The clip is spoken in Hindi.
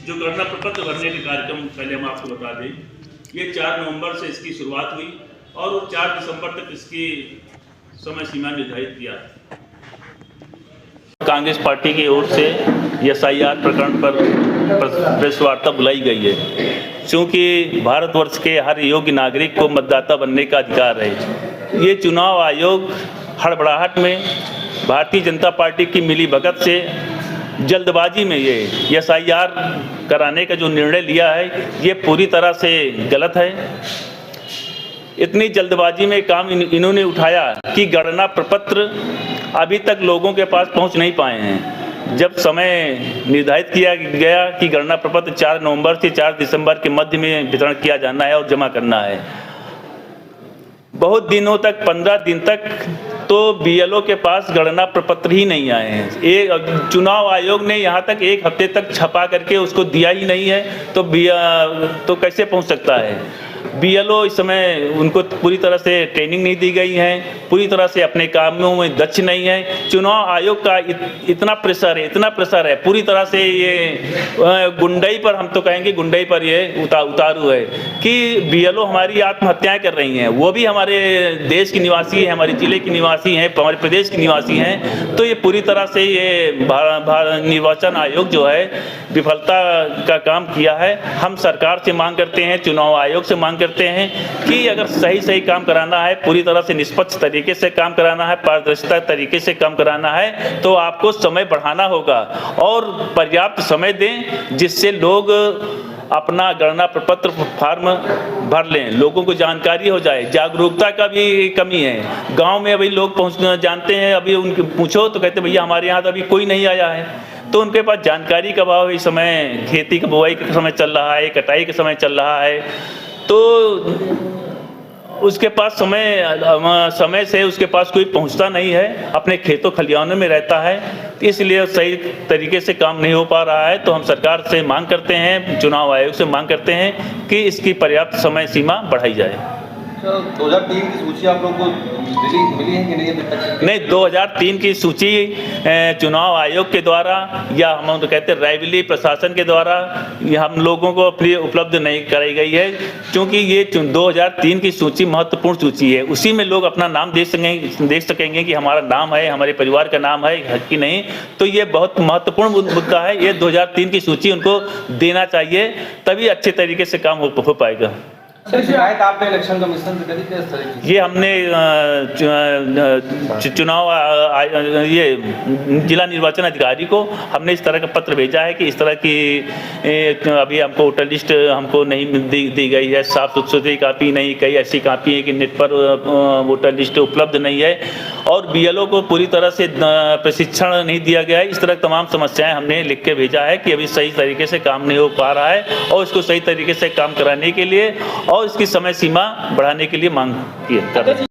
जो गणना प्रपत्र भरने के कार्यक्रम पहले हम आपको बता दें, ये 4 नवंबर से इसकी शुरुआत हुई और 4 दिसंबर तक इसकी समय सीमा निर्धारित किया। कांग्रेस पार्टी की ओर से SIR प्रकरण पर प्रेस वार्ता बुलाई गई है, क्योंकि भारतवर्ष के हर योग्य नागरिक को मतदाता बनने का अधिकार है। ये चुनाव आयोग हड़बड़ाहट में भारतीय जनता पार्टी की मिलीभगत से जल्दबाजी में ये SIR कराने का जो निर्णय लिया है, ये पूरी तरह से गलत है। इतनी जल्दबाजी में काम इन्होंने उठाया कि गणना प्रपत्र अभी तक लोगों के पास पहुंच नहीं पाए हैं। जब समय निर्धारित किया गया कि गणना प्रपत्र 4 नवंबर से 4 दिसंबर के मध्य में वितरण किया जाना है और जमा करना है, बहुत दिनों तक 15 दिन तक तो BLO के पास गणना प्रपत्र ही नहीं आए हैं। चुनाव आयोग ने यहाँ तक 1 हफ्ते तक छपा करके उसको दिया ही नहीं है, तो कैसे पहुँच सकता है। BLO इस समय उनको पूरी तरह से ट्रेनिंग नहीं दी गई है, पूरी तरह से अपने कामों में दक्ष नहीं है। चुनाव आयोग का इतना प्रेशर है, पूरी तरह से ये गुंडई पर, हम तो कहेंगे गुंडई पर ये उतारू है कि BLO हमारी आत्महत्याएं कर रही हैं। वो भी हमारे देश की निवासी हैं, हमारे जिले की निवासी हैं, हमारे प्रदेश की निवासी हैं। तो ये पूरी तरह से ये निर्वाचन आयोग जो है विफलता का काम किया है। हम सरकार से मांग करते हैं, चुनाव आयोग से मांग करते हैं कि अगर सही काम कराना है, पूरी तरह से निष्पक्ष तरीके से काम कराना है, पारदर्शिता तरीके से काम कराना है, तो आपको समय बढ़ाना होगा और पर्याप्त समय दें, जिससे लोग अपना गणना प्रपत्र फॉर्म भर लें, लोगों को जानकारी हो जाए। जागरूकता का भी कमी है। गांव में अभी लोग जानते हैं, अभी उनके पूछो तो कहते भैया हमारे यहाँ तो अभी कोई नहीं आया है। तो उनके पास जानकारी का अभाव। इस समय खेती का बुआई का समय चल रहा है, कटाई का समय चल रहा है, तो उसके पास समय से उसके पास कोई पहुंचता नहीं है, अपने खेतों खलिहानों में रहता है, इसलिए सही तरीके से काम नहीं हो पा रहा है। तो हम सरकार से मांग करते हैं, चुनाव आयोग से मांग करते हैं कि इसकी पर्याप्त समय सीमा बढ़ाई जाए। 2003 की सूची आप लोगों को मिली है कि नहीं? नहीं, 2003 की सूची चुनाव आयोग के द्वारा या हम तो कहते हैं रायबरेली प्रशासन के द्वारा हम लोगों को फ्री उपलब्ध नहीं कराई गई है, क्योंकि ये 2003 की सूची महत्वपूर्ण सूची है। उसी में लोग अपना नाम देख सकेंगे कि हमारा नाम है, हमारे परिवार का नाम है कि नहीं। तो ये बहुत महत्वपूर्ण मुद्दा है। ये 2003 की सूची उनको देना चाहिए, तभी अच्छे तरीके से काम हो पाएगा। शिकायत आपने इलेक्शन कमीशन से करी किस तरह की? ये हमने चुनाव ये जिला निर्वाचन अधिकारी को हमने इस तरह का पत्र भेजा है कि इस तरह की अभी हमको वोटर लिस्ट हमको नहीं दी गई है, साफ सुथरी कापी नहीं, कई ऐसी कापी है कि नेट पर वोटर लिस्ट उपलब्ध नहीं है और BLO को पूरी तरह से प्रशिक्षण नहीं दिया गया है। इस तरह तमाम समस्याएं हमने लिख के भेजा है कि अभी सही तरीके से काम नहीं हो पा रहा है और इसको सही तरीके से काम कराने के लिए और इसकी समय सीमा बढ़ाने के लिए मांग की है।